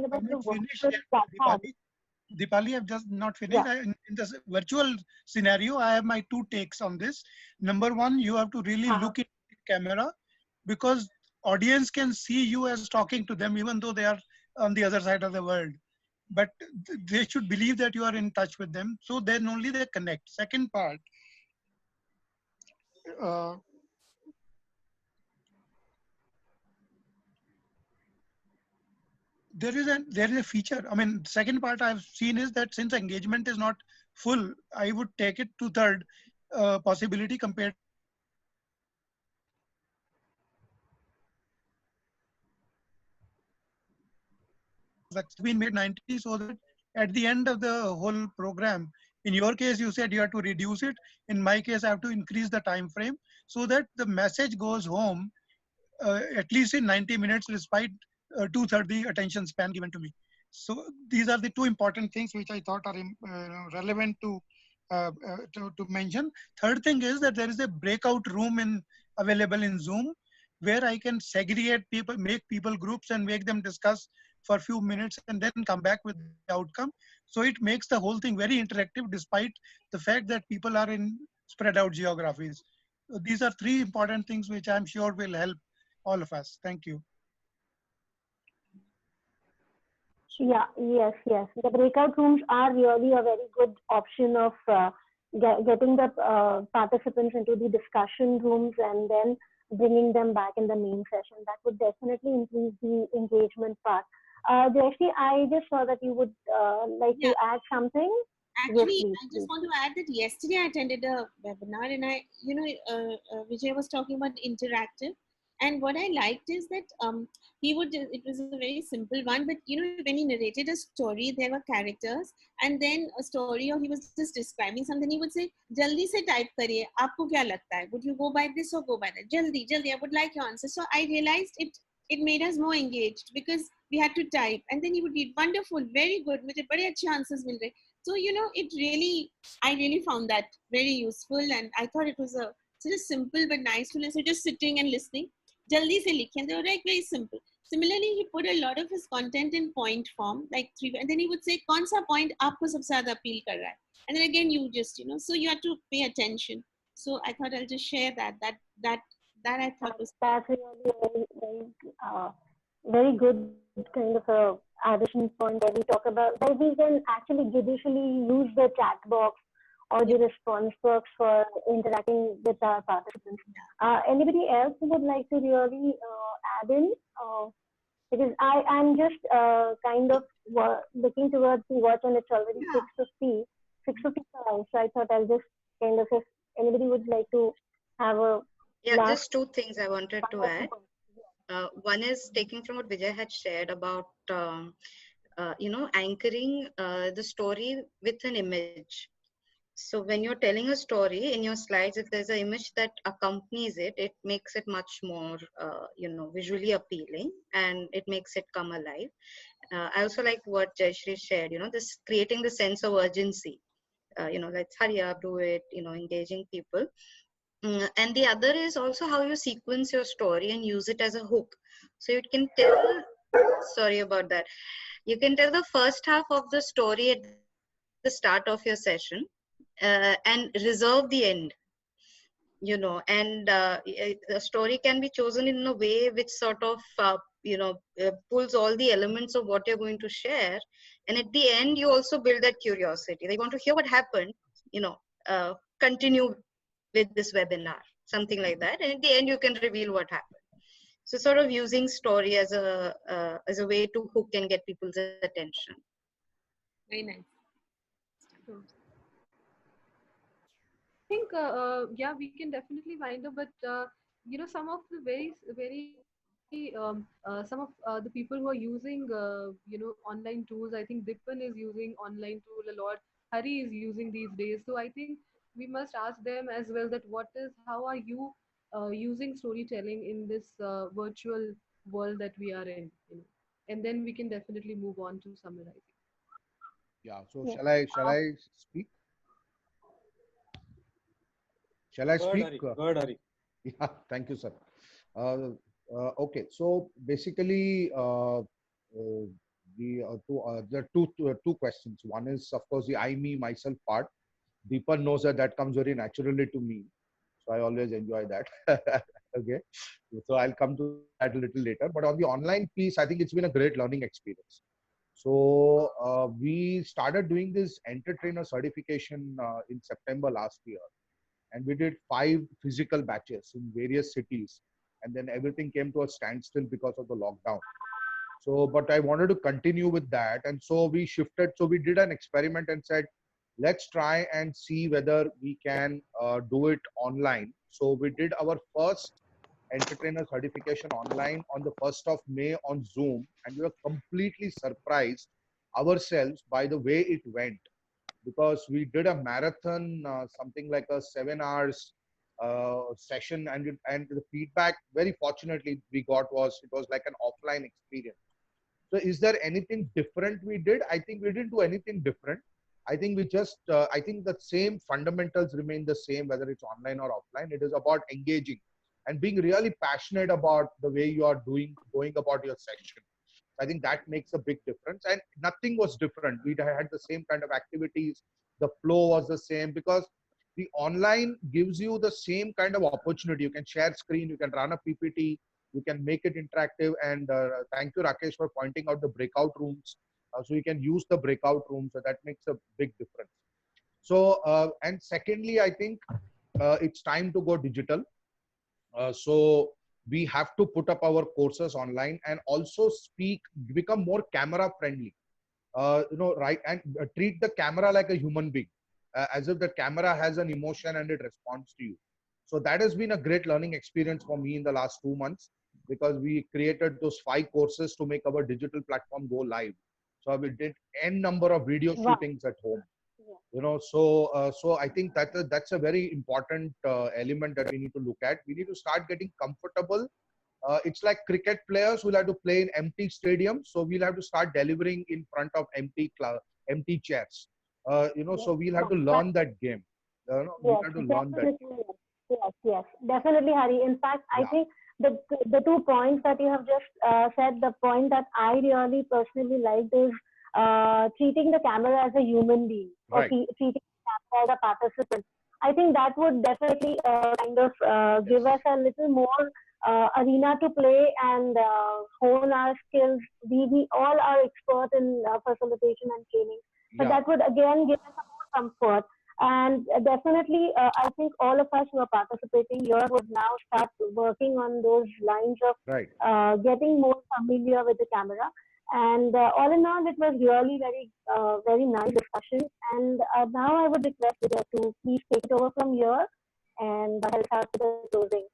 about I'm the not finished virtual yet, platform. Dipali. Dipali, I've just not finished. Yeah. In this virtual scenario, I have my two takes on this. Number one, you have to really Uh-huh. look into the camera, because audience can see you as talking to them, even though they are on the other side of the world. But they should believe that you are in touch with them. So then only they connect. Second part, uh, there is a feature. I mean, second part I've seen is that since engagement is not full, I would take it to third possibility compared to the first one. That's been made 90, so that at the end of the whole program, in your case you said you have to reduce it. In my case, I have to increase the time frame so that the message goes home at least in 90 minutes, despite 2/3 the attention span given to me. So these are the two important things which I thought are relevant to mention. Third thing is that there is a breakout room available in Zoom, where I can segregate people, make people groups, and make them discuss for a few minutes and then come back with the outcome. So it makes the whole thing very interactive, despite the fact that people are in spread out geographies. So these are three important things which I'm sure will help all of us. Thank you. Yeah, yes, yes. The breakout rooms are really a very good option of getting the participants into the discussion rooms and then bringing them back in the main session. That would definitely increase the engagement part. Jayashree, I just saw that you would like Yeah, to add something. Yes, actually, please, I just please. want to add that yesterday I attended a webinar and Vijay was talking about interactive. And what I liked is that it was a very simple one, but when he narrated a story, there were characters and then a story, or he was just describing something, he would say, Jaldi se type kariye, aapko kya lagta hai? Would you go by this or go by that? Jaldi, jaldi, I would like your answer. So I realized it made us more engaged because we had to type and then he would read, wonderful, very good, mujhe bade अच्छे answers mil rahe. So I really found that very useful, and I thought it was a such a simple but nice tool. So just sitting and listening, jaldi se likhe, and they were like very simple. Similarly, he put a lot of his content in point form, like three, and then he would say, "Kaun sa point aapko sabse zyada appeal kar raha hai?" And then again, you just so you have to pay attention. So I thought I'll just share that I thought was That's really very good kind of a addition point where we talk about where we can actually judicially use the chat box or yeah. the response box for interacting with our participants. Anybody else who would like to really add in? Because I'm just kind of looking towards the watch and it's already Yeah, 6:50, 6:55. So I thought I'll just kind of, if anybody would like to have a yeah, last just two things I wanted to final add. point. One is taking from what Vijay had shared about, anchoring the story with an image. So when you're telling a story in your slides, if there's an image that accompanies it, it makes it much more, visually appealing and it makes it come alive. I also like what Jayashree shared, this creating the sense of urgency. Let's hurry up, do it, engaging people. And the other is also how you sequence your story and use it as a hook. So you can tell, sorry about that, you can tell the first half of the story at the start of your session and reserve the end, and the story can be chosen in a way which sort of pulls all the elements of what you're going to share, and at the end you also build that curiosity, they want to hear what happened, continue with this webinar, something like that, and at the end you can reveal what happened. So sort of using story as a way to hook and get people's attention. very nice. So, think yeah, we can definitely wind up, but some of the some of the people who are using online tools, I think Dipan is using online tool a lot, Hari is using these days, so I think we must ask them as well that how are you using storytelling in this virtual world that we are in, and then we can definitely move on to summarizing. Yeah. So Yeah. shall I speak? Shall I Go ahead, speak? Hari. Go ahead, Hari. Yeah. Thank you, sir. Okay. So basically, There are two questions. One is, of course, the I, me, myself part. Deepan knows that that comes very naturally to me. So I always enjoy that. Okay. So I'll come to that a little later. But on the online piece, I think it's been a great learning experience. So we started doing this entertainer certification in September last year. And we did 5 physical batches in various cities. And then everything came to a standstill because of the lockdown. So, but I wanted to continue with that. And so we shifted. So we did an experiment and said, let's try and see whether we can do it online. So we did our first entertainer certification online on the 1st of May on Zoom. And we were completely surprised ourselves by the way it went, because we did a marathon, something like a 7 hours session, and the feedback, very fortunately, we got was it was like an offline experience. So is there anything different we did? I think we didn't do anything different. I think we just, I think the same fundamentals remain the same, whether it's online or offline. It is about engaging and being really passionate about the way you are going about your session. I think that makes a big difference. And nothing was different. We had the same kind of activities. The flow was the same, because the online gives you the same kind of opportunity. You can share screen, you can run a PPT, you can make it interactive. And thank you, Rakesh, for pointing out the breakout rooms. So you can use the breakout rooms. So that makes a big difference. So, and secondly, I think it's time to go digital. So we have to put up our courses online and also become more camera friendly, right? And treat the camera like a human being, as if the camera has an emotion and it responds to you. So that has been a great learning experience for me in the last 2 months, because we created those 5 courses to make our digital platform go live. So we did n number of video Wow. shootings at home. Yeah. So I think that's a very important element that we need to look at. We need to start getting comfortable. It's like cricket players will have to play in empty stadiums, so we'll have to start delivering in front of empty chairs. So we'll have to learn that game. We'll Yes, have to learn that game. definitely. Yes, yes, definitely, Hari. In fact, I Yeah, think the 2 points that you have just said, the point that I really personally liked is treating the camera as a human being, or right. treating the camera as a participant. I think that would definitely kind of give Yes, us a little more arena to play and hone our skills. We all are expert in facilitation and training, but yeah, that would again give us a more comfort. And definitely, I think all of us who are participating here would now start working on those lines of right. getting more familiar with the camera. And all in all, it was really very nice discussion. And now I would request Vijay to please take it over from here and help out with the closing.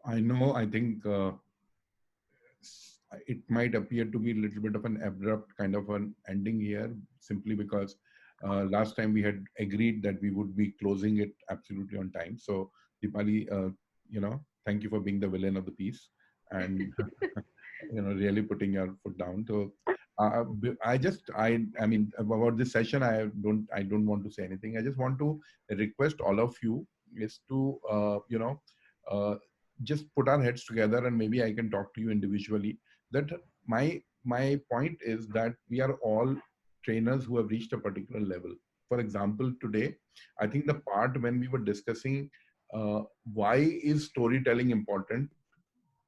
I know, I think it might appear to be a little bit of an abrupt kind of an ending here, simply because last time we had agreed that we would be closing it absolutely on time. So, Deepali, thank you for being the villain of the piece and, really putting your foot down. So, I mean, about this session, I don't want to say anything. I just want to request all of you is to, uh, just put our heads together, and maybe I can talk to you individually. That my point is that we are all trainers who have reached a particular level. For example, today, I think the part when we were discussing why is storytelling important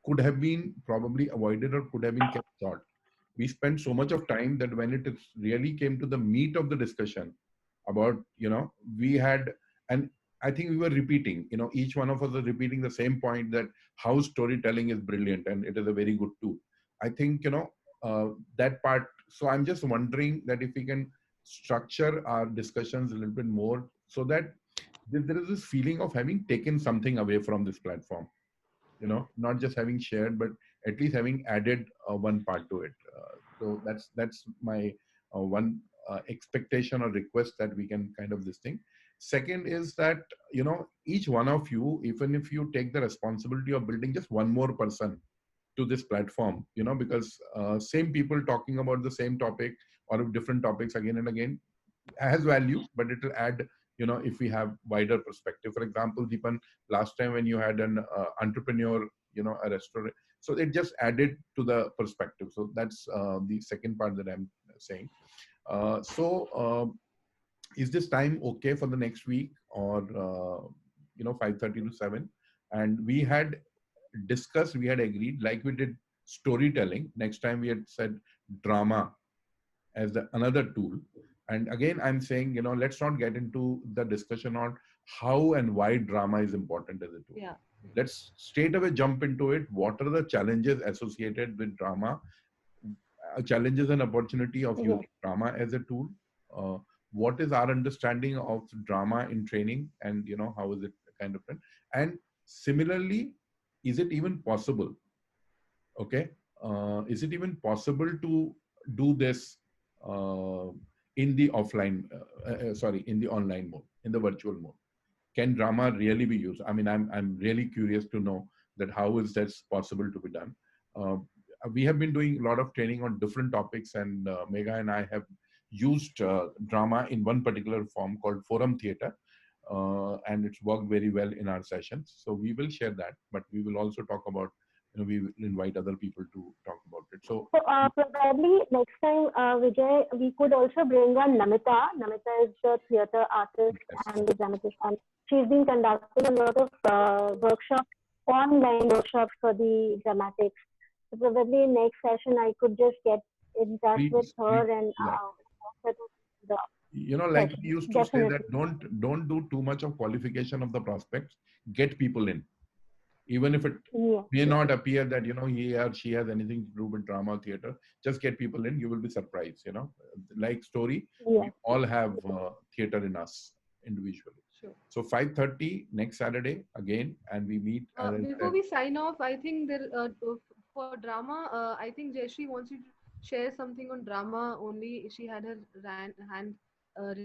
could have been probably avoided or could have been kept short. We spent so much of time that when really came to the meat of the discussion about, we had, and I think we were repeating, each one of us was repeating the same point, that how storytelling is brilliant and it is a very good tool. I think, that part. So I'm just wondering that if we can structure our discussions a little bit more, so that there is this feeling of having taken something away from this platform, not just having shared, but at least having added one part to it. So that's my one expectation or request, that we can kind of this thing. Second is that, each one of you, even if you take the responsibility of building just one more person to this platform, because same people talking about the same topic or different topics again and again has value, but it will add, if we have wider perspective. For example, Deepan, last time when you had an entrepreneur, a restaurant, So it just added to the perspective. So that's the second part that I'm saying. Is this time okay for the next week, or 5:30 to 7? And we had discussed, we had agreed, like we did storytelling. Next time we had said drama as another tool. And again, I'm saying, let's not get into the discussion on how and why drama is important as a tool. Yeah. Let's straight away jump into it. What are the challenges associated with drama? Challenges and opportunity of using drama as a tool. What is our understanding of drama in training, and how is it kind of done? And similarly, is it even possible? Okay, is it even possible to do this in the offline? In the online mode, in the virtual mode? Can drama really be used? I mean, I'm really curious to know that how is that possible to be done. We have been doing a lot of training on different topics, and Megha and I have used drama in one particular form called forum theater, and it's worked very well in our sessions. So we will share that, but we will also talk about, we will invite other people to talk about it. So probably next time, Vijay, we could also bring on Namita. Namita is the theater artist and the dramatist, and she's been conducting a lot of workshops, online workshops for the dramatics. So probably next session I could just get in touch with her and like we used to say that don't do too much of qualification of the prospects. Get people in, even if it may not appear that he or she has anything to do with drama or theater. Just get people in. You will be surprised. Like story, we all have theater in us individually. Sure. So 5:30 next Saturday again, and we meet. Before we sign off, I think for drama, I think Jayashree wants you to share something on drama only. She had her hand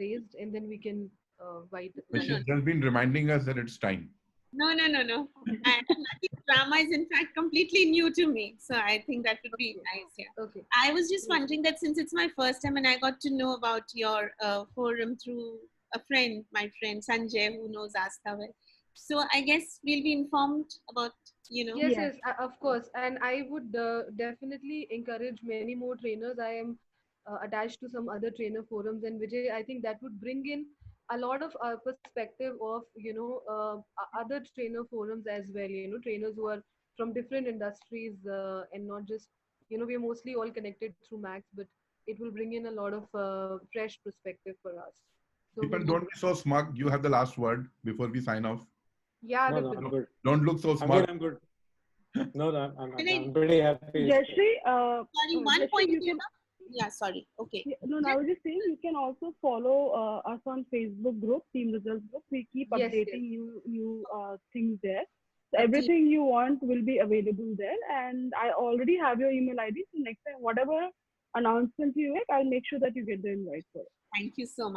raised, and then we can invite. She's just been reminding us that it's time. No. I think drama is in fact completely new to me. So I think that would be nice. Yeah. Okay. I was just wondering that since it's my first time and I got to know about your forum through a friend, my friend Sanjay, who knows Astha well. So I guess we'll be informed about, Yes, of course. And I would definitely encourage many more trainers. I am attached to some other trainer forums, and Vijay, I think that would bring in a lot of perspective of other trainer forums as well. Trainers who are from different industries and not just we are mostly all connected through Max, but it will bring in a lot of fresh perspective for us. So Deepan, don't be so smug. You have the last word before we sign off. Yeah, no, I'm good. Don't look so smug. I'm good. No, I'm pretty happy. Jayashree, sorry, one point. Yeah, sorry. Okay. No, I was just saying you can also follow us on Facebook group, Team Results group. We keep updating new things there. So everything you want will be available there. And I already have your email ID. So next time, whatever announcement you make, I'll make sure that you get the invite for it. Thank you so much.